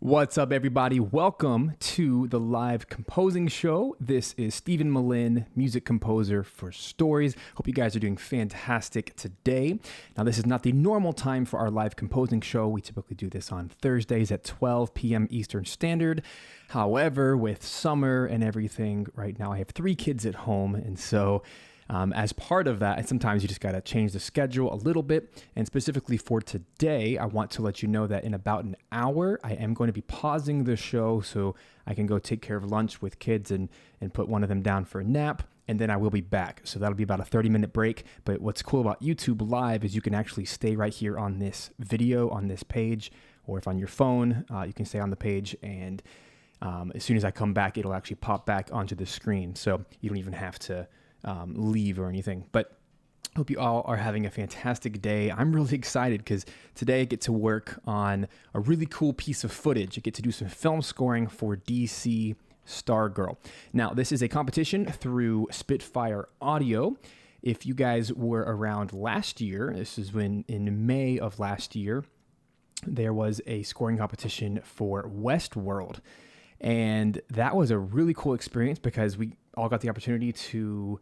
What's up, everybody? Welcome to the live composing show. This is Stephen Melin, music composer for Stories. Hope you guys are doing fantastic today. Now, this is not the normal time for our live composing show. We typically do this on Thursdays at 12 p.m. Eastern Standard. However, with summer and everything, right now I have 3 kids at home, and so as part of that, and sometimes you just got to change the schedule a little bit. And specifically for today, I want to let you know that in about an hour, I am going to be pausing the show so I can go take care of lunch with kids and put one of them down for a nap. And then I will be back. So that'll be about a 30-minute break. But what's cool about YouTube Live is you can actually stay right here on this video, on this page, or if on your phone, you can stay on the page. And as soon as I come back, it'll actually pop back onto the screen. So you don't even have to leave or anything. But hope you all are having a fantastic day. I'm really excited because today I get to work on a really cool piece of footage. I get to do some film scoring for DC Stargirl. Now, this is a competition through Spitfire Audio. If you guys were around last year, this is when in May of last year, there was a scoring competition for Westworld. And that was a really cool experience because we all got the opportunity to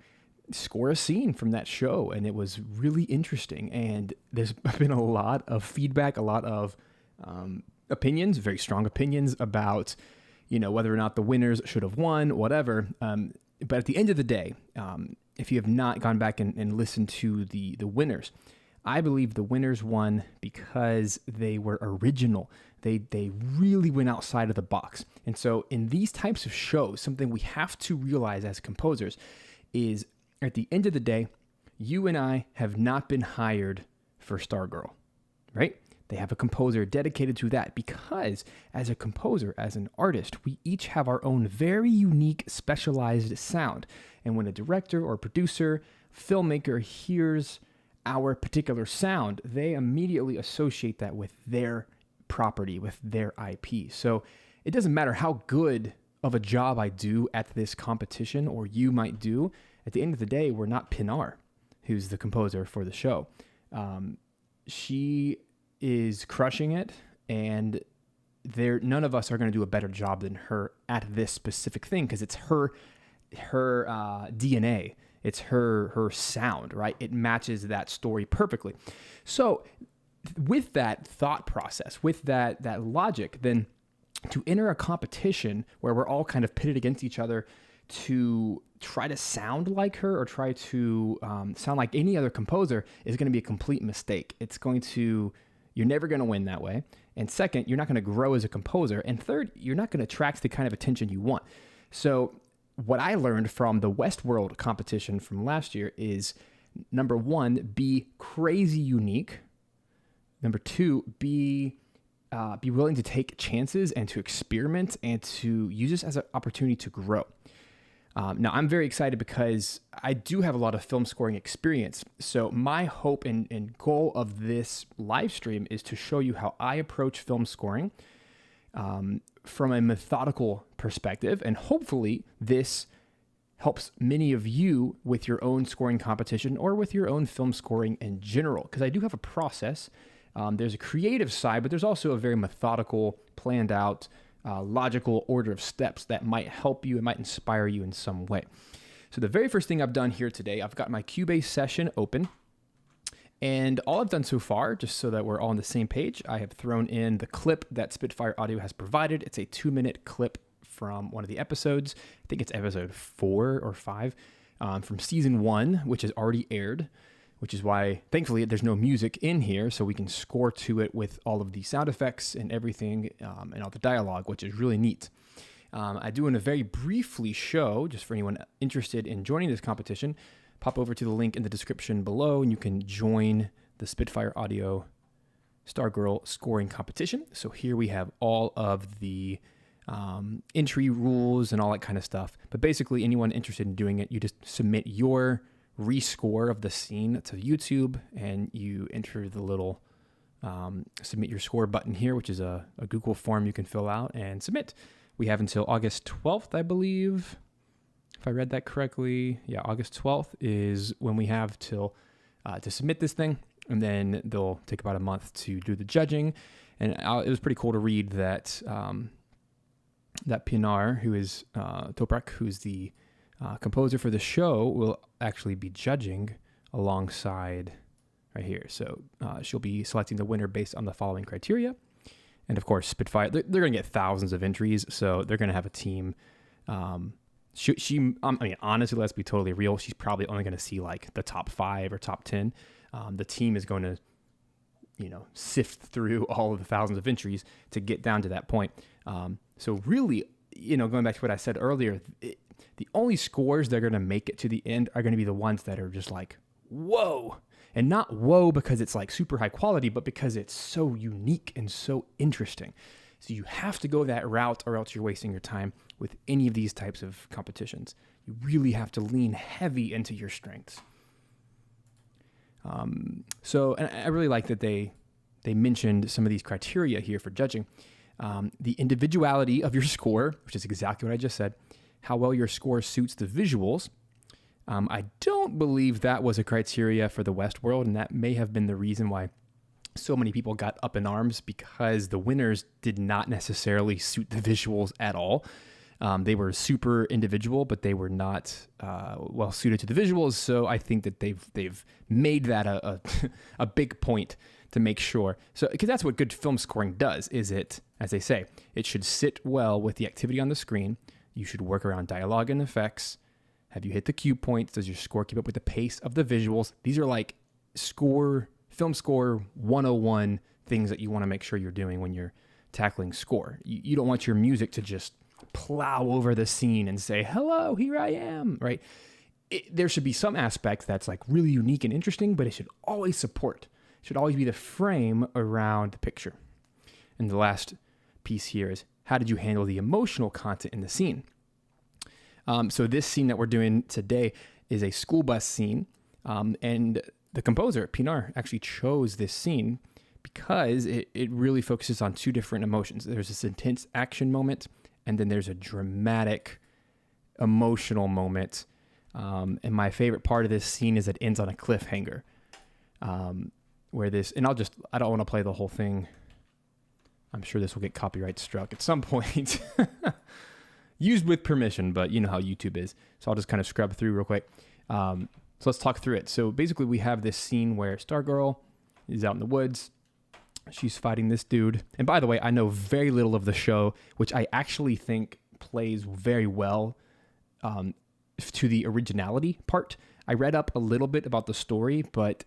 score a scene from that show, and it was really interesting. And there's been a lot of feedback, a lot of opinions, very strong opinions about, whether or not the winners should have won, whatever. But at the end of the day, if you have not gone back and listened to the winners, I believe the winners won because they were original. They really went outside of the box. And so in these types of shows, something we have to realize as composers is at the end of the day, you and I have not been hired for Stargirl, right? They have a composer dedicated to that because as a composer, as an artist, we each have our own very unique, specialized sound. And when a director or producer, filmmaker hears our particular sound, they immediately associate that with their property, with their IP. So it doesn't matter how good of a job I do at this competition or you might do. At the end of the day, we're not Pinar, who's the composer for the show. She is crushing it, and none of us are going to do a better job than her at this specific thing because it's her DNA. It's her sound, right? It matches that story perfectly. So with that thought process, with that logic, then to enter a competition where we're all kind of pitted against each other to try to sound like her or try to sound like any other composer is going to be a complete mistake. You're never going to win that way. And second, you're not going to grow as a composer. And third, you're not going to attract the kind of attention you want. So what I learned from the Westworld competition from last year is, number one, be crazy unique. Number two, be willing to take chances and to experiment and to use this as an opportunity to grow. Now, I'm very excited because I do have a lot of film scoring experience. So my hope and goal of this live stream is to show you how I approach film scoring from a methodical perspective. And hopefully this helps many of you with your own scoring competition or with your own film scoring in general. Because I do have a process. There's a creative side, but there's also a very methodical, planned out, logical order of steps that might help you and might inspire you in some way. So the very first thing I've done here today, I've got my Cubase session open. And all I've done so far, just so that we're all on the same page, I have thrown in the clip that Spitfire Audio has provided. It's a 2-minute clip from one of the episodes. I think it's episode 4 or 5 from season 1, which has already aired, which is why, thankfully, there's no music in here, so we can score to it with all of the sound effects and everything and all the dialogue, which is really neat. I do want to very briefly show, just for anyone interested in joining this competition, pop over to the link in the description below, and you can join the Spitfire Audio Stargirl scoring competition. So here we have all of the entry rules and all that kind of stuff. But basically, anyone interested in doing it, you just submit your rescore of the scene to YouTube, and you enter the little submit your score button here, which is a Google form you can fill out and submit. We have until August 12th, I believe, if I read that correctly. Yeah, August 12th is when we have till to submit this thing, and then they'll take about a month to do the judging. And it was pretty cool to read that that Pinar, who is Toprak, who's the composer for the show, will actually be judging alongside right here. So she'll be selecting the winner based on the following criteria. And of course, Spitfire, they're going to get thousands of entries, so they're going to have a team. I mean, honestly, let's be totally real. She's probably only going to see like the top 5 or top 10. The team is going to, sift through all of the thousands of entries to get down to that point. So really, going back to what I said earlier, the only scores that are going to make it to the end are going to be the ones that are just like, whoa. And not whoa because it's like super high quality, but because it's so unique and so interesting. So you have to go that route or else you're wasting your time with any of these types of competitions. You really have to lean heavy into your strengths. And I really like that they mentioned some of these criteria here for judging. The individuality of your score, which is exactly what I just said, how well your score suits the visuals. I don't believe that was a criteria for the Westworld, and that may have been the reason why so many people got up in arms, because the winners did not necessarily suit the visuals at all. They were super individual, but they were not well suited to the visuals. So I think that they've made that a big point to make sure. So because that's what good film scoring does, is it, as they say, it should sit well with the activity on the screen. You should work around dialogue and effects. Have you hit the cue points? Does your score keep up with the pace of the visuals? These are like film score 101 things that you want to make sure you're doing when you're tackling score. You don't want your music to just plow over the scene and say, hello, here I am, right? There should be some aspect that's like really unique and interesting, but it should always should always be the frame around the picture. And the last piece here is, how did you handle the emotional content in the scene? So this scene that we're doing today is a school bus scene, and the composer, Pinar, actually chose this scene because it really focuses on 2 different emotions. There's this intense action moment, and then there's a dramatic, emotional moment. And my favorite part of this scene is it ends on a cliffhanger, where this, and I don't want to play the whole thing. I'm sure this will get copyright struck at some point. Used with permission, but you know how YouTube is. So I'll just kind of scrub through real quick. So let's talk through it. So basically we have this scene where Stargirl is out in the woods. She's fighting this dude. And by the way, I know very little of the show, which I actually think plays very well to the originality part. I read up a little bit about the story, but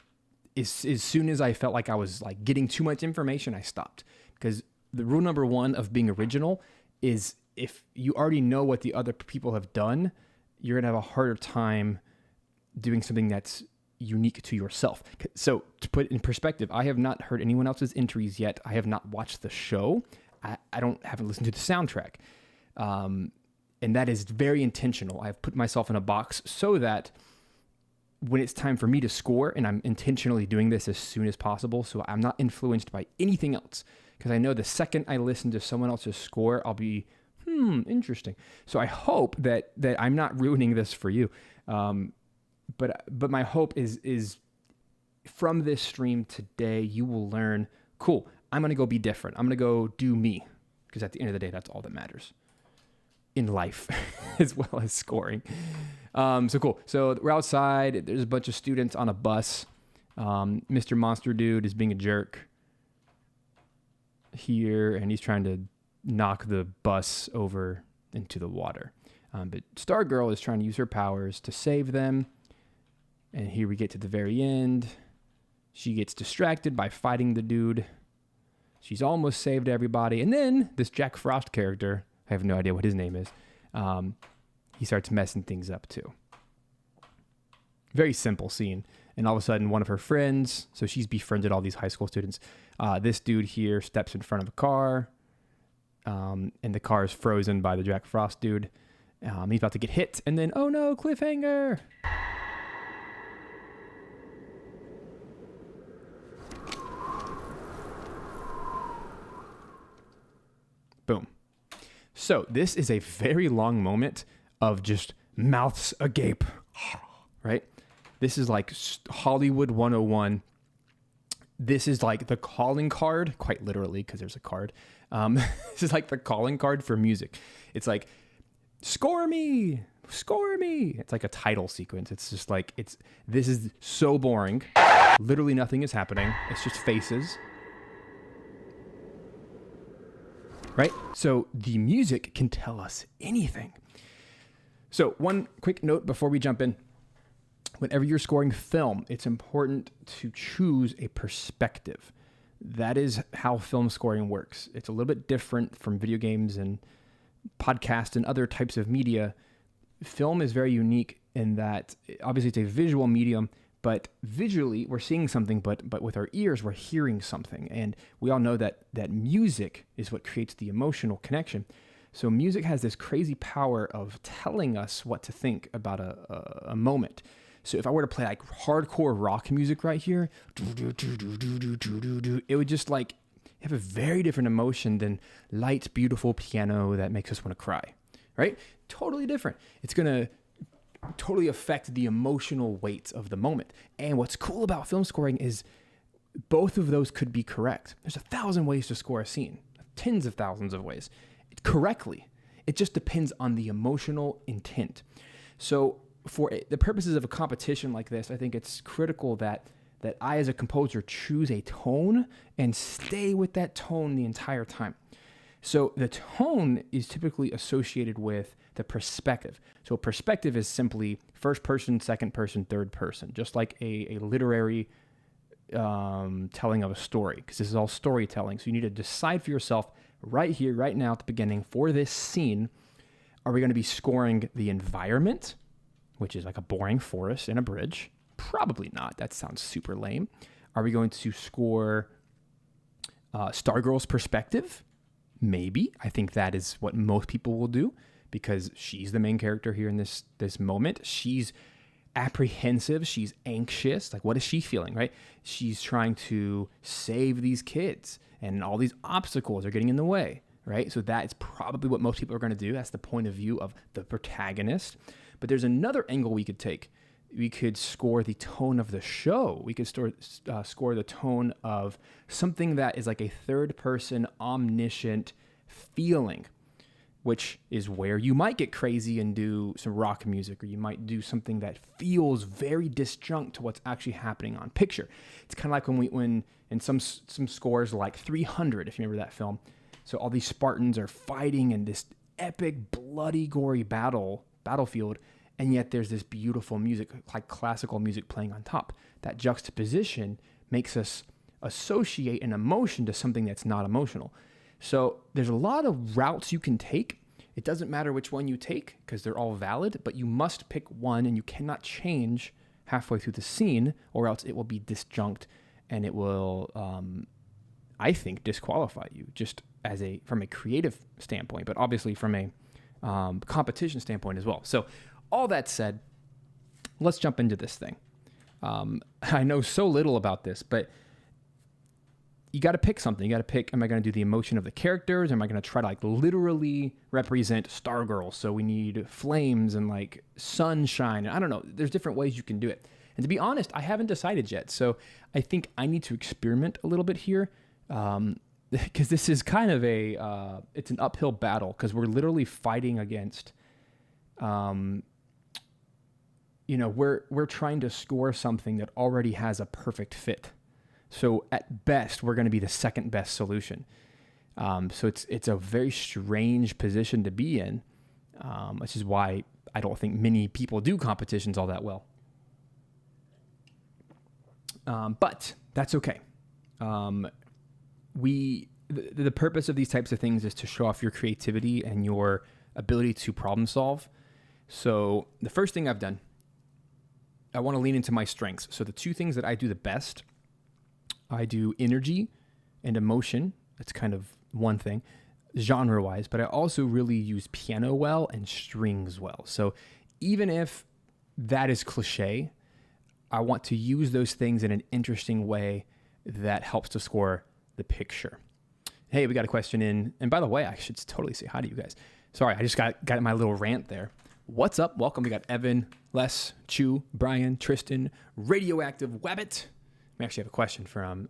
as soon as I felt like I was like getting too much information, I stopped. Because the rule number 1 of being original is, if you already know what the other people have done, you're going to have a harder time doing something that's unique to yourself. So to put it in perspective, I have not heard anyone else's entries yet. I have not watched the show. I haven't listened to the soundtrack. And that is very intentional. I've put myself in a box so that when it's time for me to score, and I'm intentionally doing this as soon as possible, so I'm not influenced by anything else. Because I know the second I listen to someone else's score, I'll be, interesting. So I hope that I'm not ruining this for you. But my hope is from this stream today, you will learn, cool, I'm going to go be different. I'm going to go do me. Because at the end of the day, that's all that matters in life, as well as scoring. So cool. So we're outside. There's a bunch of students on a bus. Mr. Monster Dude is being a jerk here, and he's trying to knock the bus over into the water. But Stargirl is trying to use her powers to save them. And here we get to the very end. She gets distracted by fighting the dude. She's almost saved everybody. And then this Jack Frost character, I have no idea what his name is, he starts messing things up too. Very simple scene. And all of a sudden, one of her friends, so she's befriended all these high school students. This dude here steps in front of a car, and the car is frozen by the Jack Frost dude. He's about to get hit, and then, oh no, cliffhanger! Boom. So this is a very long moment of just mouths agape, right? This is like Hollywood 101. this is like the calling card, quite literally, because there's a card. This is like the calling card for music. It's like, score me, score me. It's like a title sequence. It's just like, this is so boring. Literally nothing is happening. It's just faces. Right? So the music can tell us anything. So one quick note before we jump in. Whenever you're scoring film, it's important to choose a perspective. That is how film scoring works. It's a little bit different from video games and podcasts and other types of media. Film is very unique in that obviously it's a visual medium, but visually we're seeing something, but with our ears we're hearing something. And we all know that music is what creates the emotional connection. So music has this crazy power of telling us what to think about a moment. So if I were to play like hardcore rock music right here, it would just like have a very different emotion than light, beautiful piano that makes us want to cry, right? Totally different. It's going to totally affect the emotional weight of the moment. And what's cool about film scoring is both of those could be correct. There's 1,000 ways to score a scene, tens of thousands of ways correctly. It just depends on the emotional intent. So for the purposes of a competition like this, I think it's critical that I as a composer choose a tone and stay with that tone the entire time. So the tone is typically associated with the perspective. So perspective is simply first person, second person, third person, just like a literary telling of a story, because this is all storytelling. So you need to decide for yourself right here, right now at the beginning for this scene, are we going to be scoring the environment, which is like a boring forest and a bridge? Probably not. That sounds super lame. Are we going to score Stargirl's perspective? Maybe. I think that is what most people will do because she's the main character here in this moment. She's apprehensive. She's anxious. Like, what is she feeling, right? She's trying to save these kids and all these obstacles are getting in the way, right? So that is probably what most people are going to do. That's the point of view of the protagonist. But there's another angle we could take. We could score the tone of the show. We could score the tone of something that is like a third-person omniscient feeling, which is where you might get crazy and do some rock music, or you might do something that feels very disjunct to what's actually happening on picture. It's kind of like when in some scores like 300, if you remember that film. So all these Spartans are fighting in this epic, bloody, gory battlefield, and yet there's this beautiful music, like classical music playing on top. That juxtaposition makes us associate an emotion to something that's not emotional. So there's a lot of routes you can take. It doesn't matter which one you take because they're all valid, but you must pick one and you cannot change halfway through the scene or else it will be disjunct and it will, I think, disqualify you just from a creative standpoint, but obviously from a competition standpoint as well. So all that said, let's jump into this thing. I know so little about this, but you got to pick something. You got to pick, am I going to do the emotion of the characters? Am I going to try to like literally represent Stargirl? So we need flames and like sunshine. I don't know. There's different ways you can do it. And to be honest, I haven't decided yet. So I think I need to experiment a little bit here. Because this is kind of it's an uphill battle because we're literally fighting against, we're trying to score something that already has a perfect fit. So at best, we're going to be the second best solution. So it's a very strange position to be in, which is why I don't think many people do competitions all that well. But that's okay. The purpose of these types of things is to show off your creativity and your ability to problem solve. So the first thing I've done, I want to lean into my strengths. So the two things that I do the best, I do energy and emotion. That's kind of one thing, genre-wise, but I also really use piano well and strings well. So even if that is cliche, I want to use those things in an interesting way that helps to score the picture. Hey, we got a question in. And by the way, I should totally say hi to you guys. Sorry, I just got my little rant there. What's up? Welcome. We got Evan, Les, Chu, Brian, Tristan, Radioactive Wabbit, We actually have a question from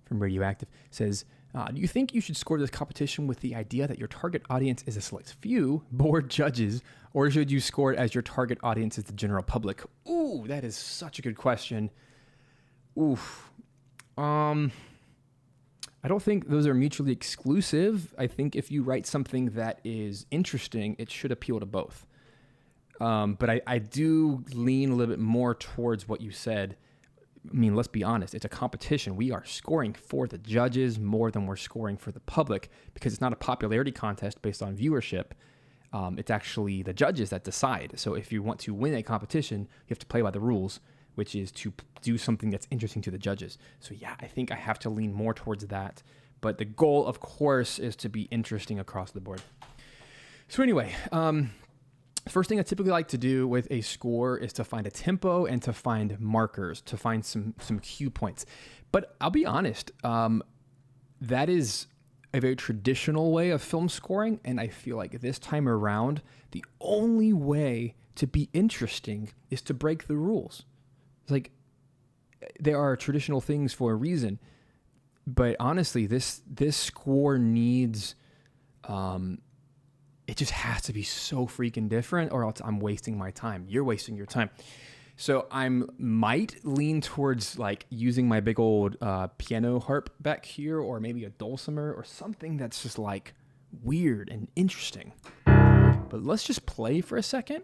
Radioactive. It says, do you think you should score this competition with the idea that your target audience is a select few bored judges, or should you score it as your target audience is the general public? Ooh, that is such a good question. Oof. I don't think those are mutually exclusive. I think if you write something that is interesting, it should appeal to both. But I do lean a little bit more towards what you said. I mean, let's be honest. It's a competition. We are scoring for the judges more than we're scoring for the public, because it's not a popularity contest based on viewership. It's actually the judges that decide. So if you want to win a competition, you have to play by the rules, which is to do something that's interesting to the judges. So yeah, I think I have to lean more towards that. But the goal, of course, is to be interesting across the board. So anyway, first thing I typically like to do with a score is to find a tempo and to find markers, to find some cue points. But I'll be honest, that is a very traditional way of film scoring, and I feel like this time around, the only way to be interesting is to break the rules. It's like, there are traditional things for a reason, but honestly, this score needs... it just has to be so freaking different, or else I'm wasting my time. You're wasting your time. So I might lean towards like using my big old piano harp back here, or maybe a dulcimer or something that's just like weird and interesting. But let's just play for a second.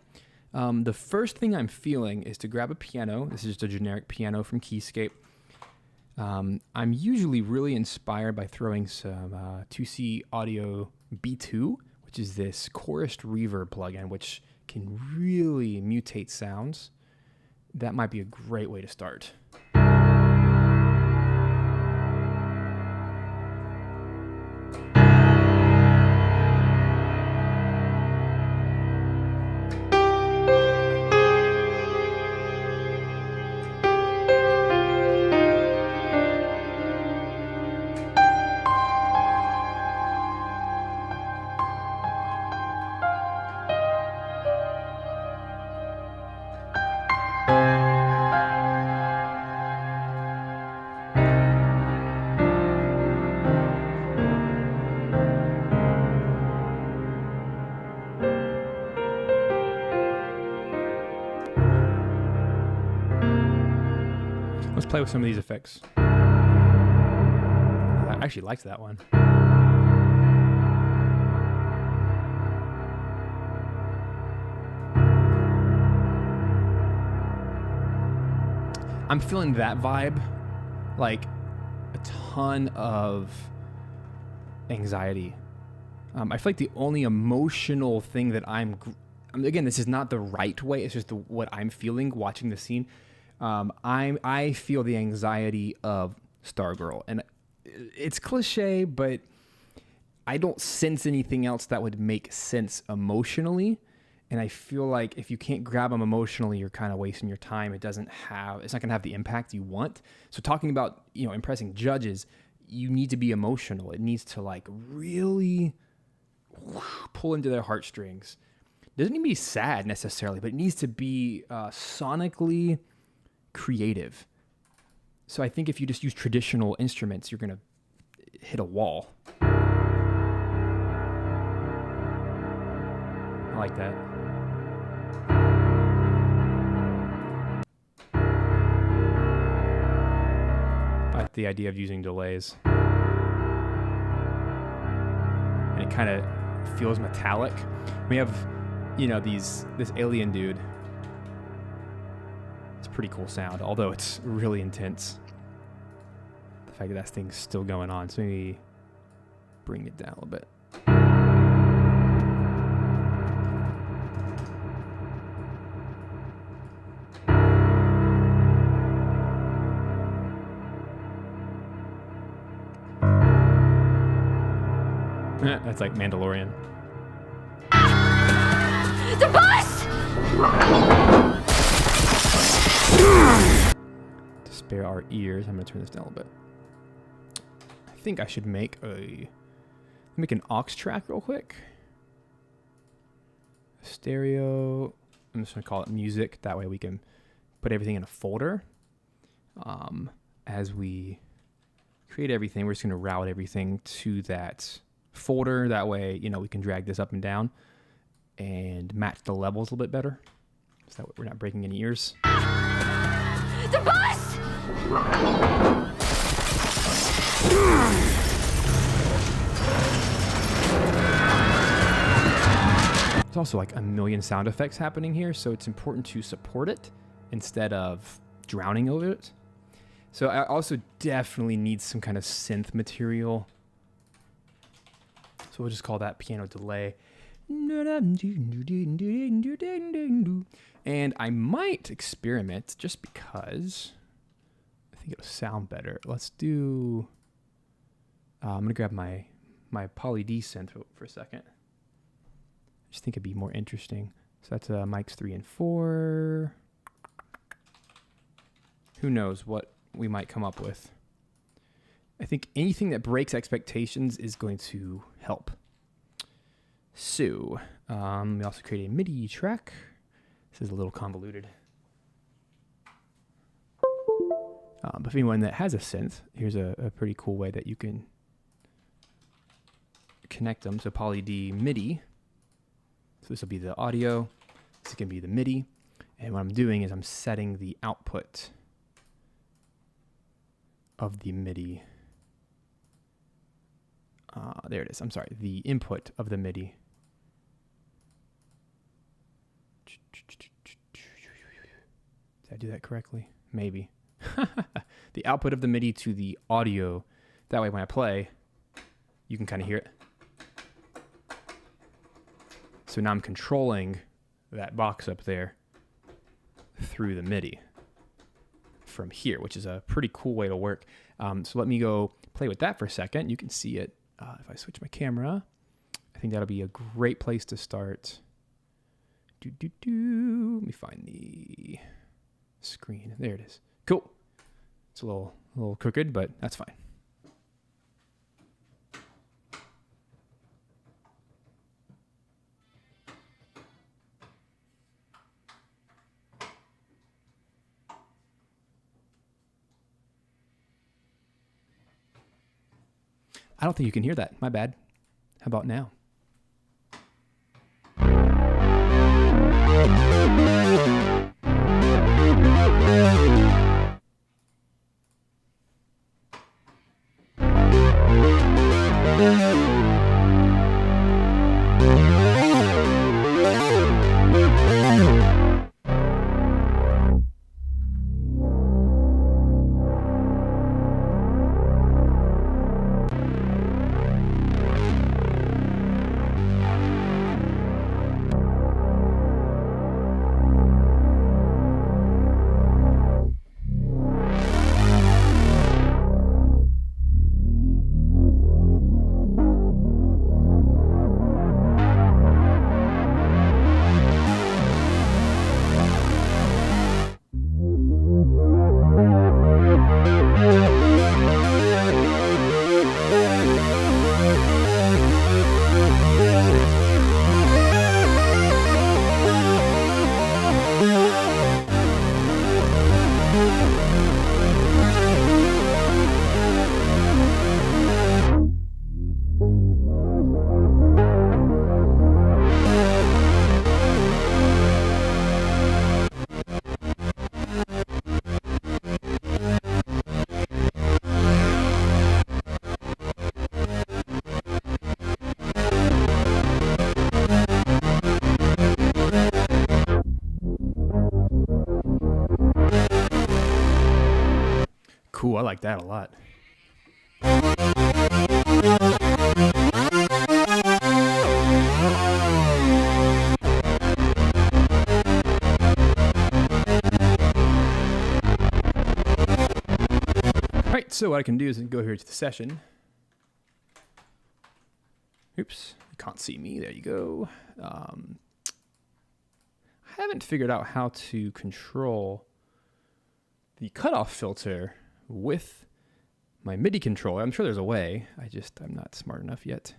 The first thing I'm feeling is to grab a piano. This is just a generic piano from Keyscape. I'm usually really inspired by throwing some 2C Audio B2, which is this chorused reverb plugin, which can really mutate sounds. That might be a great way to start. Let's play with some of these effects. I actually liked that one. I'm feeling that vibe, like a ton of anxiety. I feel like the only emotional thing that again, this is not the right way, it's just what I'm feeling watching the scene. I feel the anxiety of Stargirl, and it's cliche, but I don't sense anything else that would make sense emotionally. And I feel like if you can't grab them emotionally, you're kind of wasting your time. It's not going to have the impact you want. So talking about, impressing judges, you need to be emotional. It needs to like really pull into their heartstrings. It doesn't need to be sad necessarily, but it needs to be sonically creative. So I think if you just use traditional instruments, you're going to hit a wall. I like that. I like the idea of using delays. And it kind of feels metallic. We have, this alien dude. Pretty cool sound, although it's really intense. The fact that thing's still going on, so maybe bring it down a little bit. That's like Mandalorian. The bus! To spare our ears, I'm going to turn this down a little bit. I think I should make an aux track real quick. Stereo. I'm just going to call it music. That way we can put everything in a folder. as we create everything, we're just going to route everything to that folder. That way, we can drag this up and down and match the levels a little bit better, so that we're not breaking any ears. The bus! There's also like a million sound effects happening here, so it's important to support it instead of drowning over it. So I also definitely need some kind of synth material. So we'll just call that piano delay. And I might experiment just because I think it'll sound better. Let's do, I'm going to grab my Poly D synth for a second. I just think it'd be more interesting. So that's mics 3 and 4. Who knows what we might come up with. I think anything that breaks expectations is going to help. So we also create a MIDI track. This is a little convoluted. But for anyone that has a synth, here's a pretty cool way that you can connect them. So Poly D MIDI. So this will be the audio. This can be the MIDI. And what I'm doing is I'm setting the output of the MIDI. There it is. I'm sorry. The input of the MIDI. Did I do that correctly? Maybe. The output of the MIDI to the audio. That way when I play, you can kind of hear it. So now I'm controlling that box up there through the MIDI from here, which is a pretty cool way to work. So let me go play with that for a second. You can see it if I switch my camera. I think that'll be a great place to start. Let me find the screen. There it is. Cool. It's a little crooked, but that's fine. I don't think you can hear that. My bad. How about now? Cool, I like that a lot. All right, so what I can do is go here to the session. Oops, you can't see me. There you go. I haven't figured out how to control the cutoff filter with my MIDI controller. I'm sure there's a way. I'm not smart enough yet.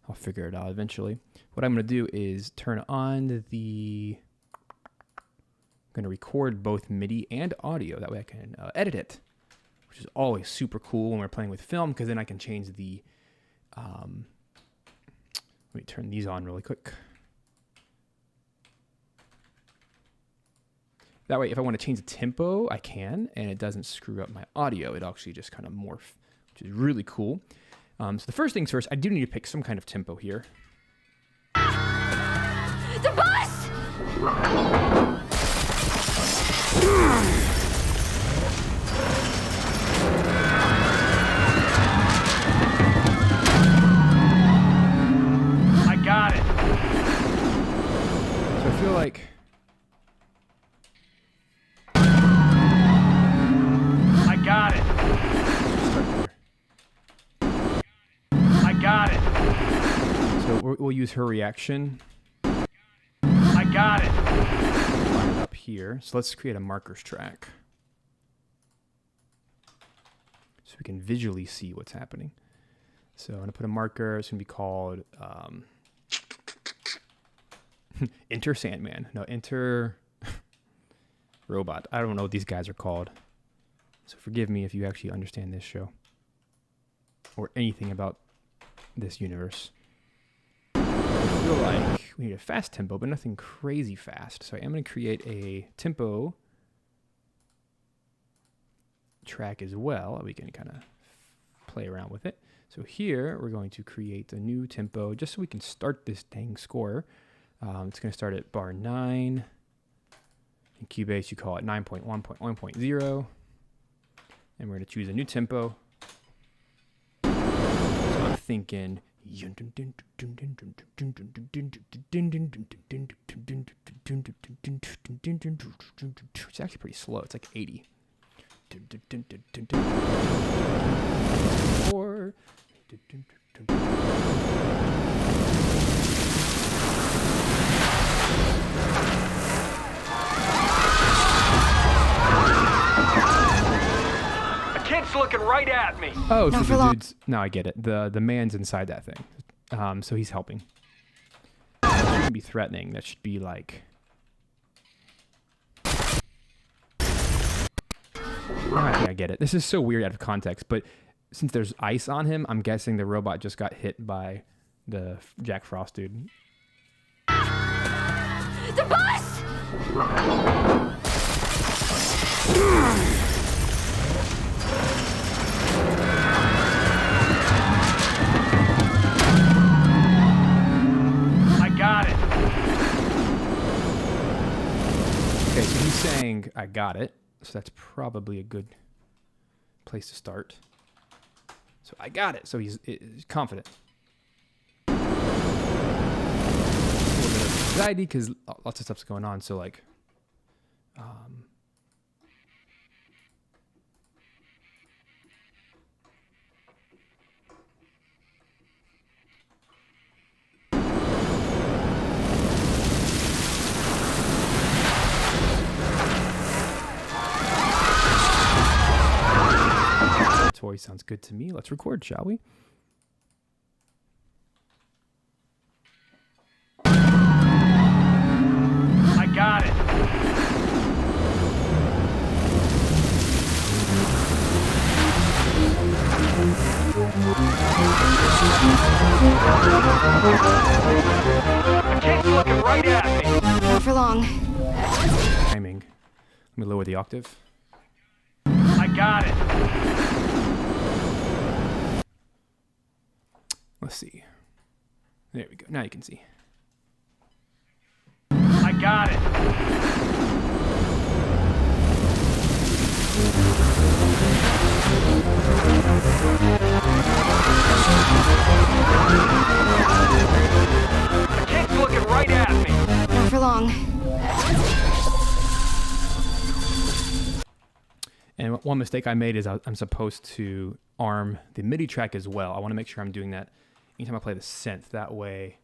I'll figure it out eventually. What I'm going to do is turn on the going to record both MIDI and audio. That way I can edit it, which is always super cool when we're playing with film, because then I can change the... let me turn these on really quick. That way, if I want to change the tempo, I can, and it doesn't screw up my audio. It actually just kind of morph, which is really cool. So the first things first, I do need to pick some kind of tempo here. The bus! I got it. So I feel like... I got it. Start there. I got it. So we'll use her reaction I got it. up here. So let's create a markers track so we can visually see what's happening. So I'm going to put a marker. It's going to be called Enter Sandman. No, Enter Robot. I don't know what these guys are called. So forgive me if you actually understand this show or anything about this universe. I feel like we need a fast tempo, but nothing crazy fast. So I am going to create a tempo track as well. We can kind of play around with it. So here we're going to create a new tempo just so we can start this dang score. It's going to start at bar 9. In Cubase, you call it 9.1.1.0. And we're going to choose a new tempo. So I'm thinking... It's actually pretty slow. It's like 80. Or... Kid's looking right at me. Oh, so Not for the long. dude's... No, I get it. The man's inside that thing. So he's helping. That shouldn't be threatening. That should be like... I think I get it. This is so weird out of context, but since there's ice on him, I'm guessing the robot just got hit by the Jack Frost dude. The bus! I got it. Okay, so he's saying, I got it. So that's probably a good place to start. So I got it. So he's confident. A little bit of anxiety because lots of stuff's going on. So like, toy sounds good to me. Let's record, shall we? I got it. The kid's looking right at me. Not for long. Timing. Let me lower the octave. I got it. Let's see. There we go. Now you can see. I got it. The kid's looking right at me. Not for long. And one mistake I made is I'm supposed to arm the MIDI track as well. I want to make sure I'm doing that anytime I play the synth. That way,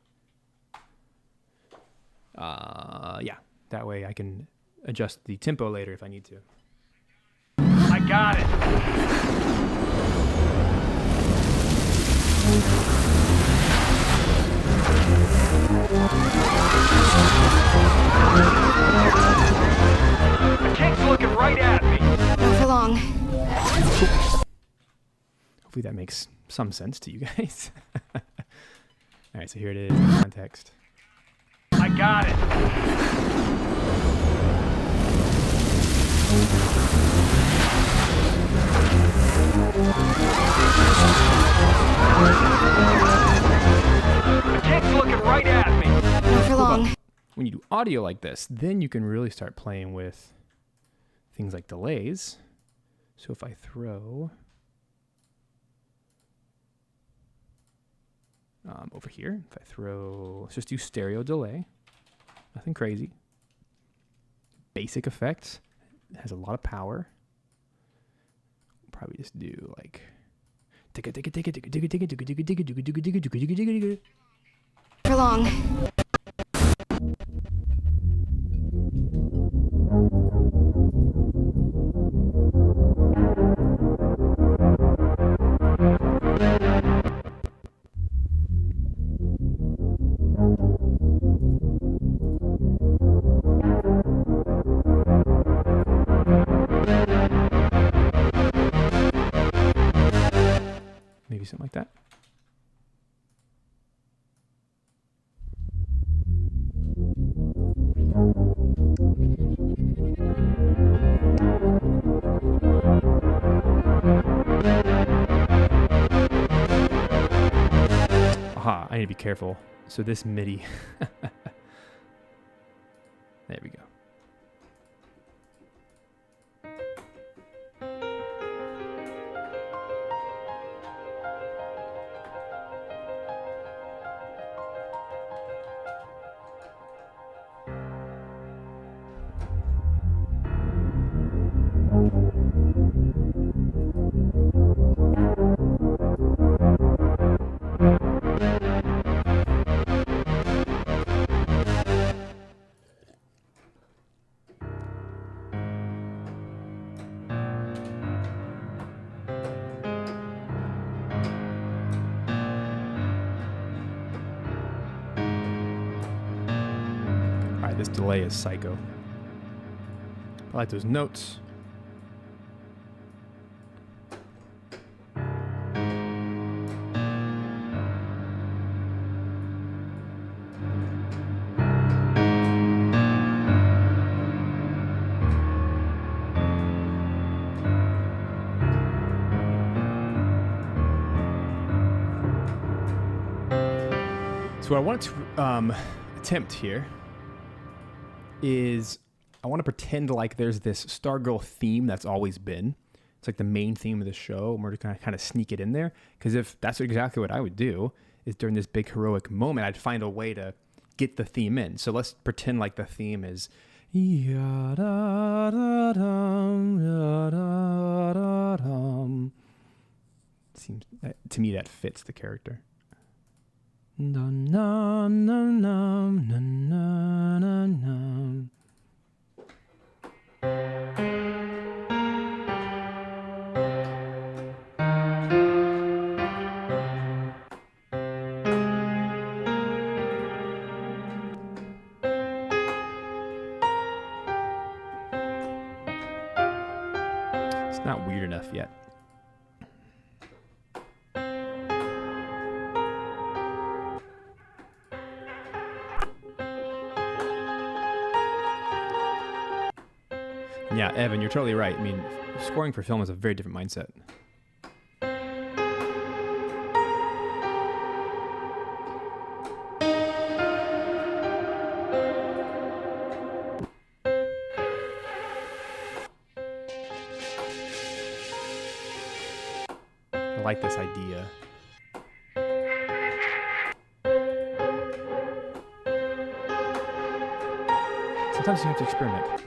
that way I can adjust the tempo later if I need to. I got it. chick's looking right at me. Not for long. Hopefully that makes some sense to you guys. All right, so here it is in context. I got it. The chick's looking right at me. Not for long. When you do audio like this, then you can really start playing with things like delays. So if I throw over here, if I throw, let's just do stereo delay. Nothing crazy. Basic effects. It has a lot of power. Probably just do like For long. maybe something like that. Aha, I need to be careful. So this MIDI. There we go. This delay is psycho. I like those notes. So what I want to attempt here is I want to pretend like there's this Stargirl theme that's always been. It's like the main theme of the show, and we're going to kind of sneak it in there. Because if that's exactly what I would do, is during this big heroic moment, I'd find a way to get the theme in. So let's pretend like the theme is. Seems to me that fits the character. Dum, dum, dum, dum, dum, dum, dum. It's not weird enough yet. Yeah, Evan, you're totally right. I mean, scoring for film is a very different mindset. I like this idea. Sometimes you have to experiment.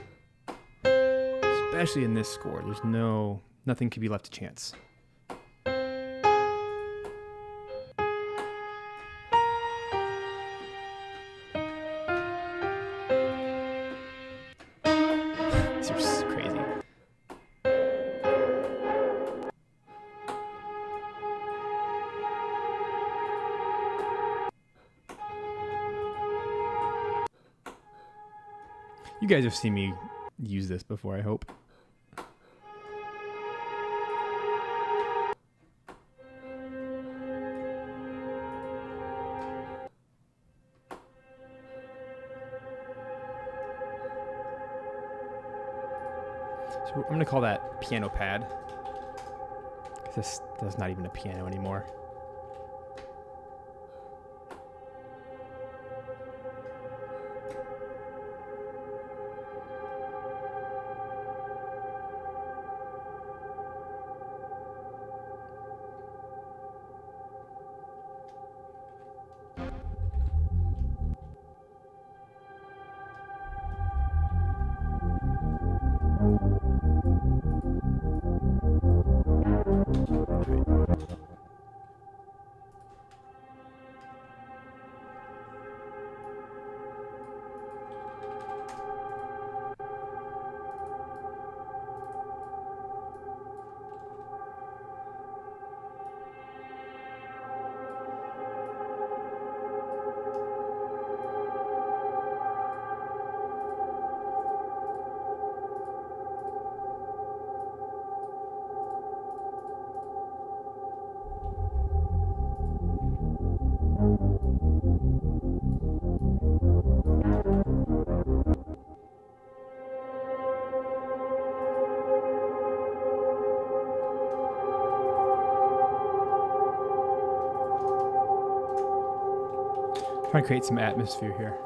Especially in this score, there's nothing can be left to chance. These are just crazy. You guys have seen me use this before, I hope. So I'm going to call that piano pad. 'Cause that's not even a piano anymore. Trying to create some atmosphere here.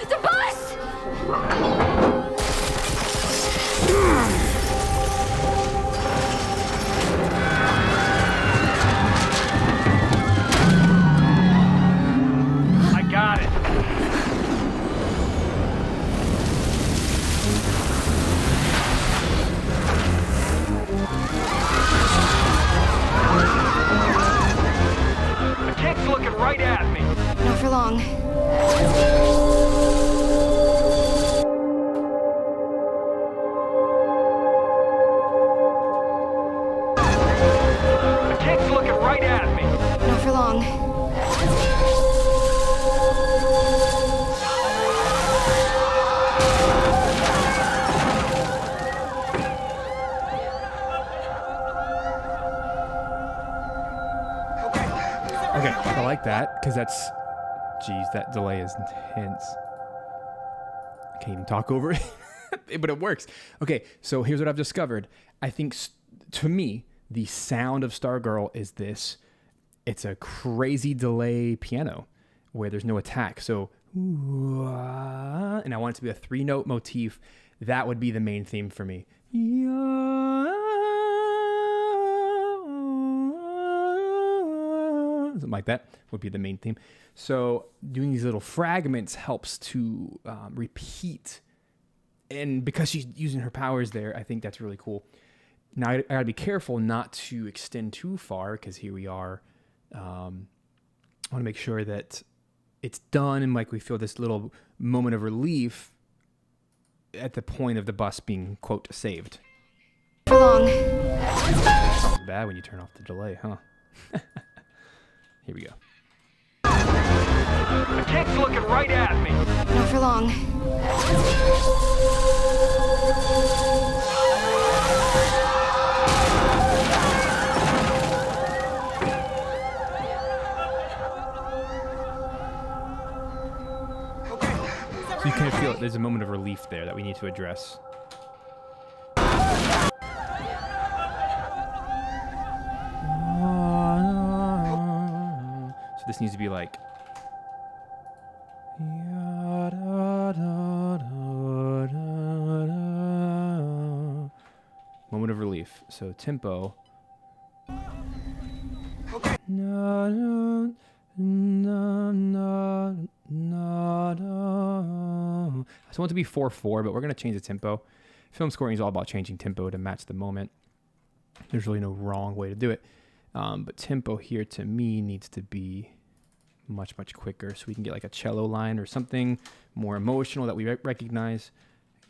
The bus! I got it. The kid's looking right at me. Not for long. The kid's looking right at me. Not for long. Okay, I like that because that's, geez, that delay is intense. I can't even talk over it, but it works. Okay, so here's what I've discovered. I think to me, the sound of Stargirl is this. It's a crazy delay piano where there's no attack. So, and I want it to be a 3-note motif. That would be the main theme for me. Something like that would be the main theme. So doing these little fragments helps to repeat. And because she's using her powers there, I think that's really cool. Now, I gotta be careful not to extend too far because here we are. I want to make sure that it's done and like we feel this little moment of relief at the point of the bus being, quote, saved. For long. Sounds bad when you turn off the delay, huh? Here we go. The kid's looking right at me. Not for long. So you kind of feel there's a moment of relief there that we need to address. So this needs to be like. Moment of relief. So tempo. Okay. I just want it to be 4/4, but we're going to change the tempo. Film scoring is all about changing tempo to match the moment. There's really no wrong way to do it. But tempo here to me needs to be much quicker so we can get like a cello line or something more emotional that we recognize.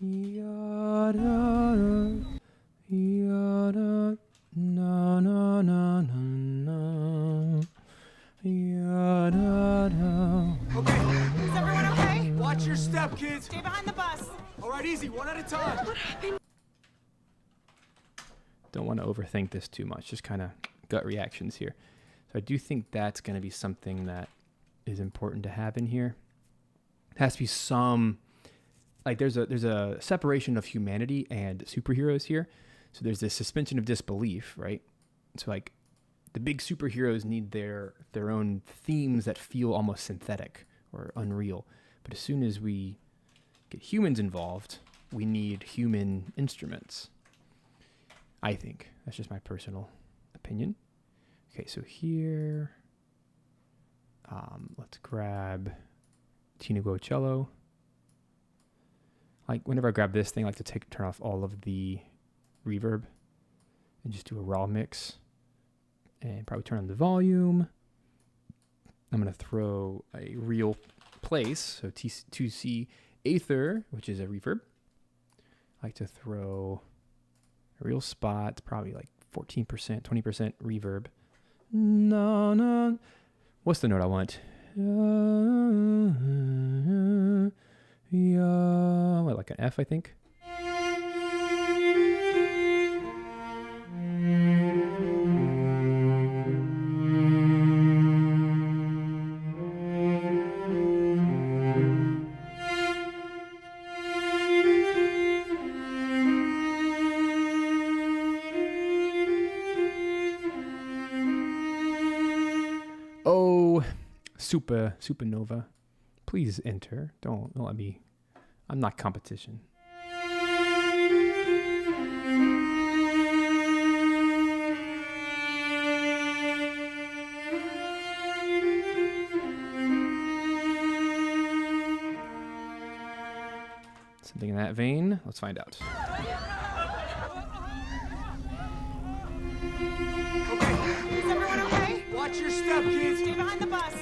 Yada, yada, na na na na na. Yada, Okay, is everyone okay? Watch your step, kids. Stay behind the bus. All right, easy, one at a time. Don't want to overthink this too much. Just kind of gut reactions here. So I do think that's going to be something that is important to have in here. It has to be some, like there's a separation of humanity and superheroes here. So there's this suspension of disbelief, right? So like the big superheroes need their own themes that feel almost synthetic or unreal. But as soon as we get humans involved, we need human instruments. I think. That's just my personal opinion. Okay, so here, let's grab Tina Go cello. Like whenever I grab this thing, I like to turn off all of the reverb and just do a raw mix. And probably turn on the volume. I'm going to throw a real place, so 2C Aether, which is a reverb. I like to throw a real spot, probably like 14%, 20% reverb. No, no. What's the note I want? What, like an F, I think. Oh, supernova. Please enter. Don't let me. I'm not competition. Something in that vein. Let's find out. Okay, is everyone okay? Watch your step, kids. Stay behind the bus.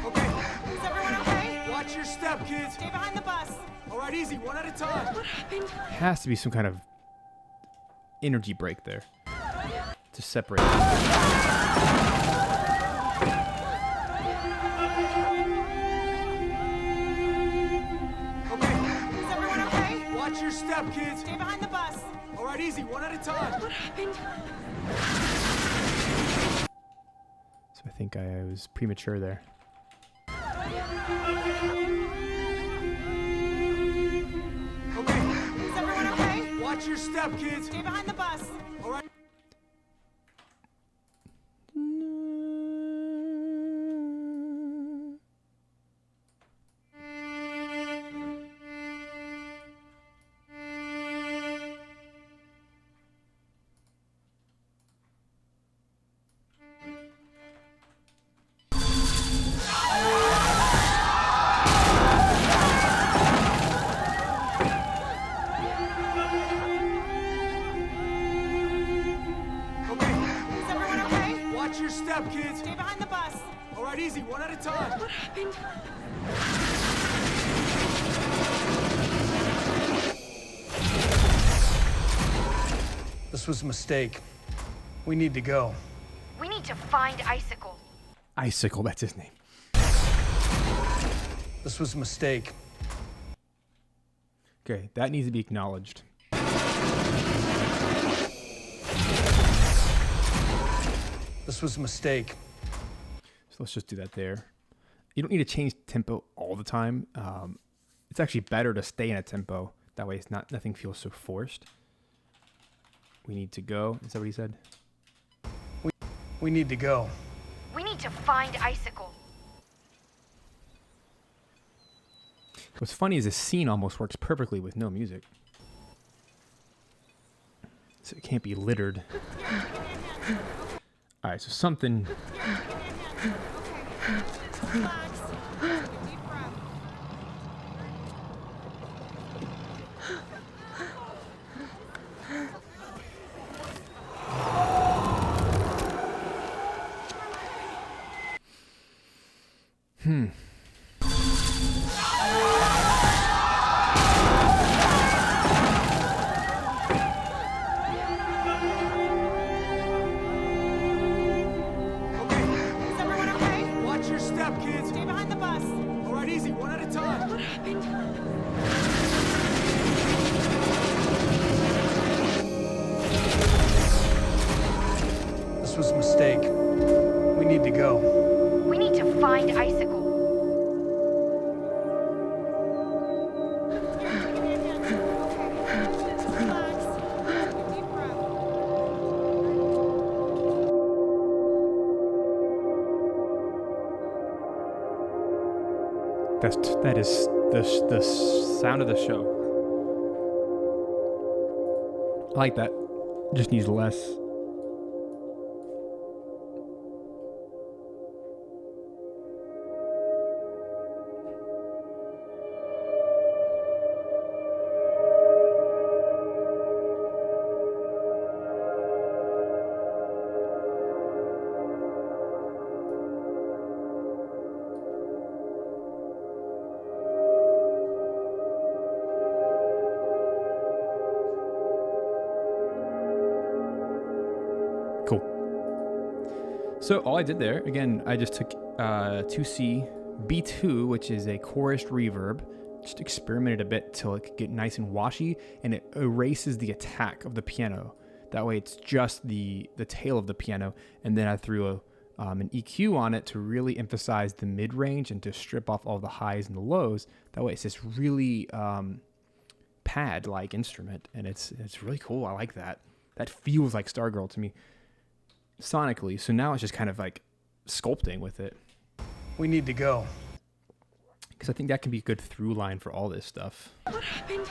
Okay, Is everyone okay? watch your step, kids. Stay behind the bus. All right, easy, one at a time. Has to be some kind of energy break there to separate. Okay, Is everyone okay? watch your step, kids. Stay behind the bus. All right, easy, one at a time. So I think I was premature there. Okay, Is everyone okay? watch your step, kids. Stay behind the bus. All right. Okay, Is everyone okay? watch your step, kids. Stay behind the bus. All right, easy, one at a time. This was a mistake. We need to go. We need to find Icicle. Icicle, that's his name. This was a mistake. Okay, that needs to be acknowledged. This was a mistake. So let's just do that there. You don't need to change tempo all the time. It's actually better to stay in a tempo. That way nothing feels so forced. We need to go. Is that what he said? We need to go. We need to find Icicle. What's funny is this scene almost works perfectly with no music. So it can't be littered. All right, so something. Relax. Take a deep breath. Okay, Is everyone okay? watch your step, kids. Stay behind the bus. All right, easy, one at a time. What happened? This was a mistake. We need to go. We need to find Icicle. Relax. Take a deep breath. That is the sound of the show. I like that. Just needs less. Cool. So all I did there, again, I just took 2C B2, which is a chorused reverb, just experimented a bit till it could get nice and washy, and it erases the attack of the piano. That way it's just the tail of the piano, and then I threw an EQ on it to really emphasize the mid-range and to strip off all the highs and the lows. That way it's this really pad-like instrument, and it's really cool. I like that. That feels like Stargirl to me sonically. So now it's just kind of like sculpting with it, We need to go. because I think that can be a good through line for all this stuff. What happened?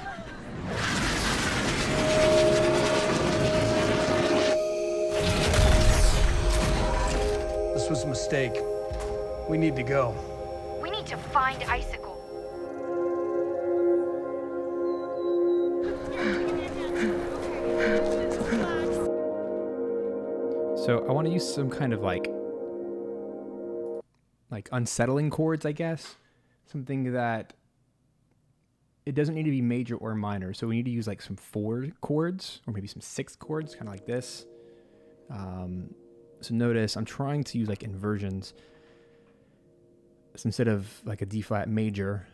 This was a mistake. We need to go. We need to find Icicle. Relax. So I want to use some kind of like unsettling chords, I guess. Something that it doesn't need to be major or minor. So we need to use like some 4 chords or maybe some 6 chords, kind of like this. So notice I'm trying to use like inversions. So instead of like a D flat major,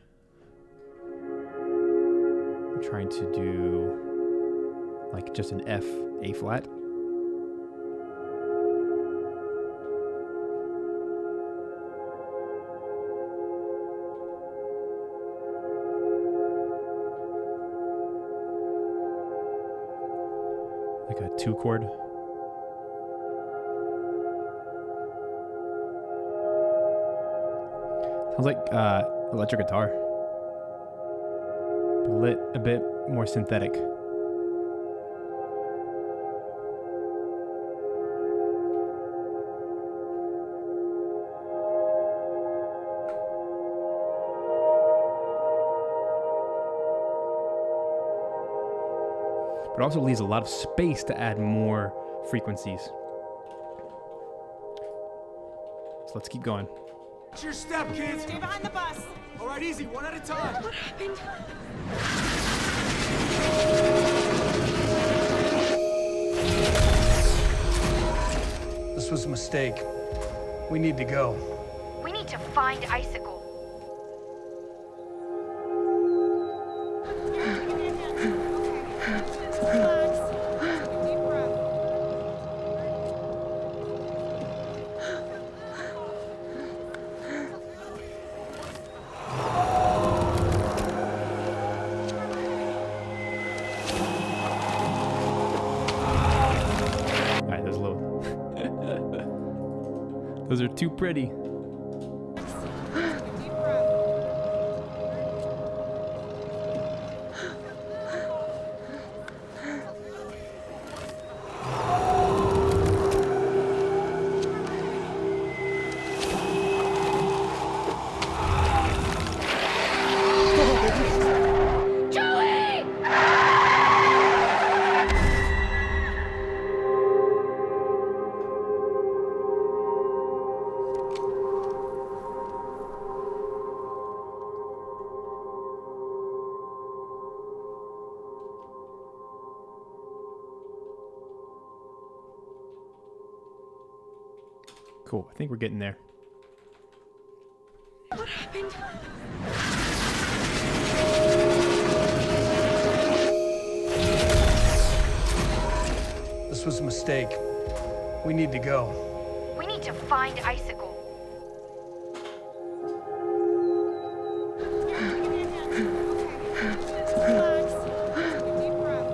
I'm trying to do like just an F A flat. Like a 2 chord. Sounds like electric guitar, but a bit more synthetic. But it also leaves a lot of space to add more frequencies. So let's keep going. Watch your step, kids. Stay behind the bus. All right, easy, one at a time. What happened? This was a mistake. We need to go. We need to find Icicle. Relax. Take a deep breath. All right, those low. Those are too pretty. Take a deep breath. Cool. I think we're getting there. What happened? This was a mistake. We need to go. We need to find Icicle. Here, give me a hand. Okay. Relax. Deep breath.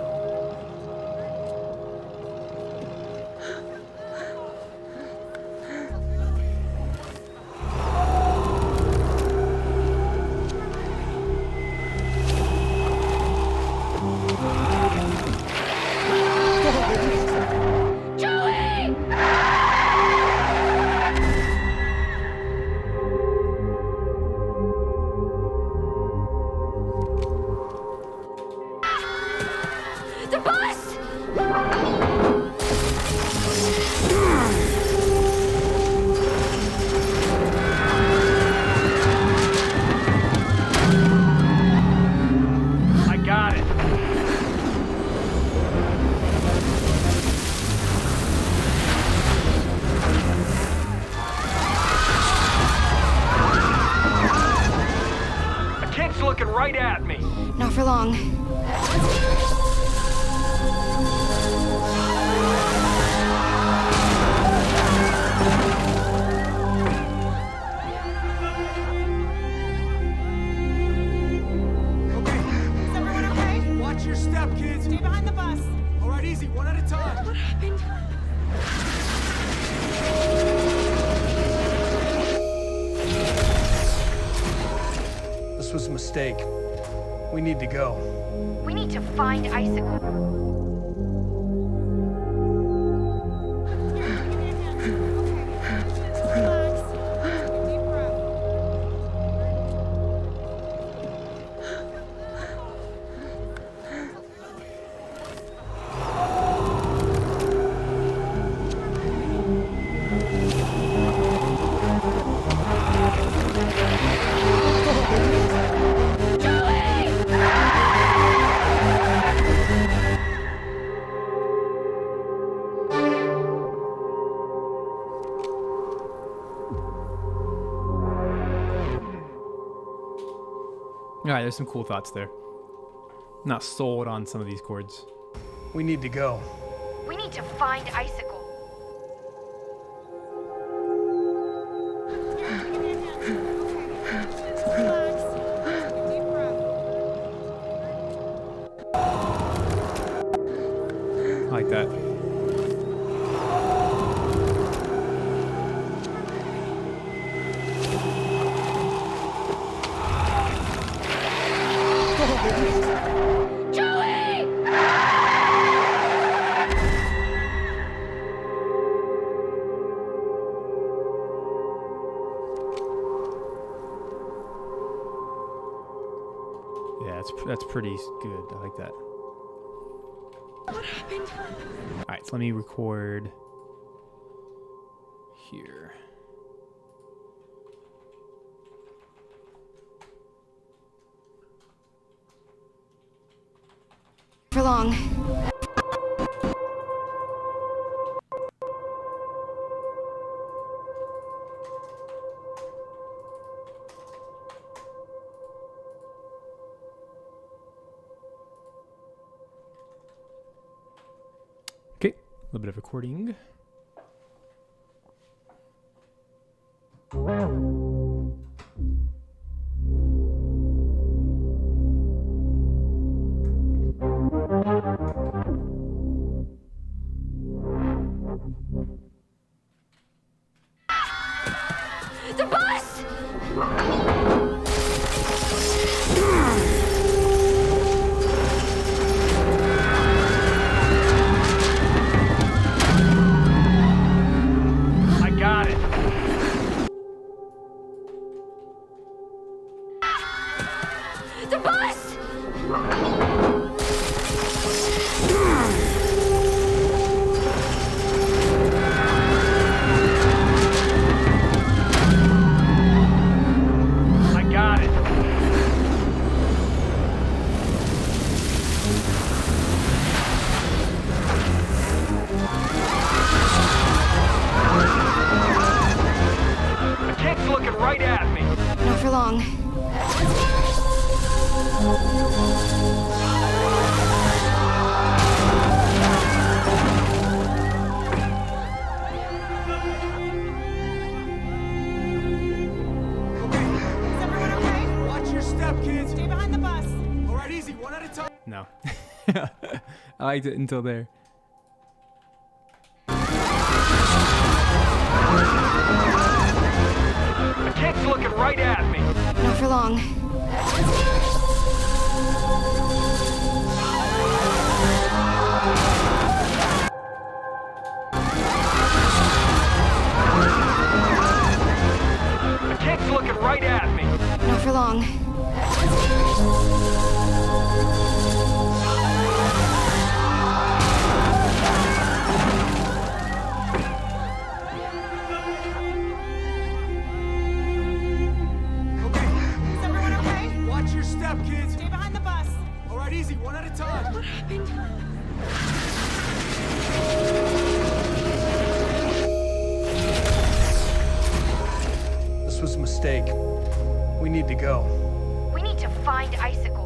Joey! The bus! I got it. A kid's looking right at me. Not for long. Is everyone okay? Watch your step, kids. Stay behind the bus. All right, easy, one at a time. What happened? This was a mistake. We need to go. We need to find Icicle. Here, give me a hand. Okay. Relax. Deep breath. All right, there's some cool thoughts there. Not sold on some of these chords. We need to go. We need to find Icicle. Here, give me a hand. Okay. Relax. Deep breath. I like that. Joey! Yeah, that's pretty good. I like that. What happened? All right, so let me record here. For long. Okay, a little bit of recording. The bus! I got it. The bus! I got it. Not for long. Is everyone okay? Watch your step, kids. Stay behind the bus. All right, easy, one at a time. No. I liked it until there. The kid's looking right at me. Not for long. The kid's looking right at me. Not for long. Is everyone okay? Watch your step, kids. Stay behind the bus. All right, easy, one at a time. What happened? This was a mistake. We need to go. We need to find Icicle.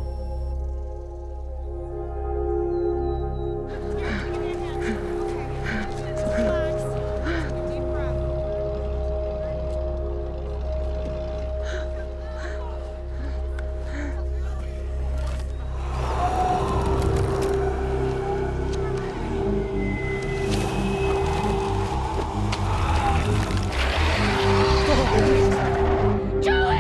Here, give me a hand. Okay. Just relax. Deep breath. Joey!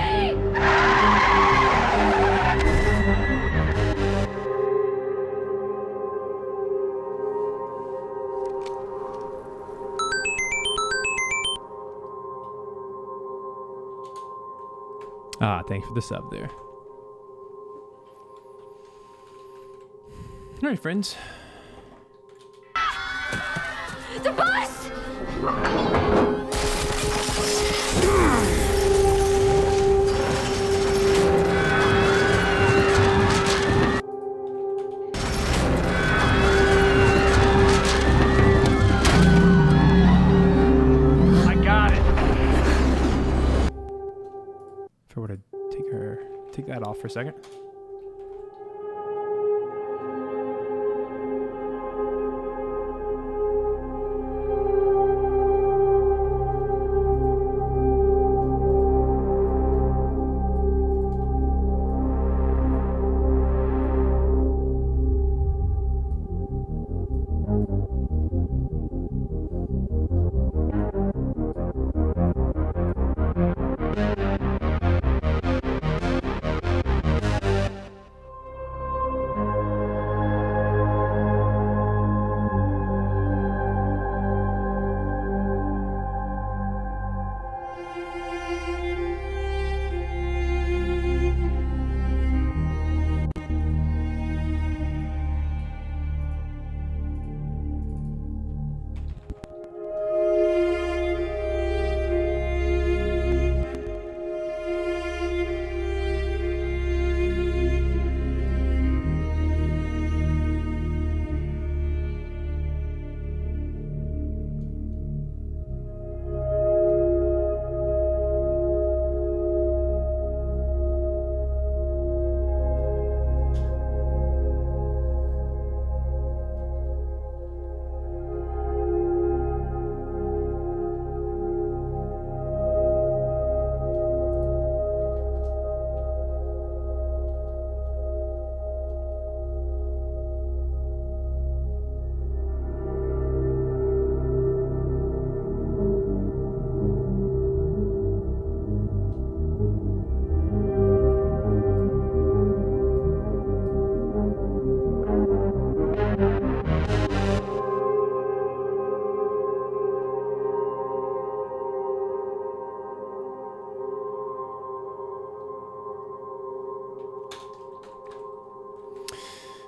Thanks for the sub there. All right, friends. The bus! I got it. If I were to take that off for a second.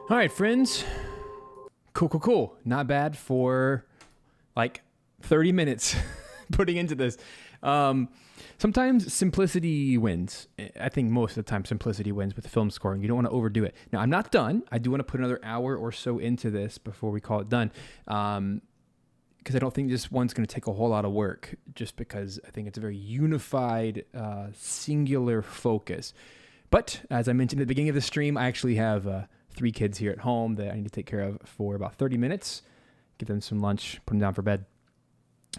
All right, friends. Cool. Not bad for like 30 minutes putting into this. Sometimes simplicity wins. I think most of the time simplicity wins with film scoring. You don't want to overdo it. Now, I'm not done. I do want to put another hour or so into this before we call it done. because I don't think this one's going to take a whole lot of work, just because I think it's a very unified, singular focus. But as I mentioned at the beginning of the stream, I actually have 3 kids here at home that I need to take care of for about 30 minutes, give them some lunch, put them down for bed.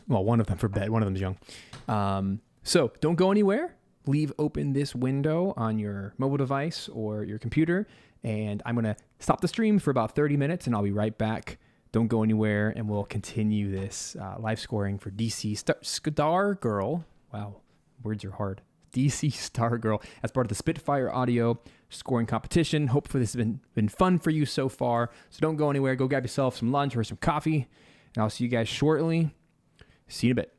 Well, one of them for bed, one of them's young. So don't go anywhere. Leave open this window on your mobile device or your computer, and I'm going to stop the stream for about 30 minutes, and I'll be right back. Don't go anywhere, and we'll continue this live scoring for DC Stargirl. Wow, words are hard. DC Stargirl as part of the Spitfire audio scoring competition. Hopefully this has been fun for you so far. So don't go anywhere. Go grab yourself some lunch or some coffee, and I'll see you guys shortly. See you in a bit.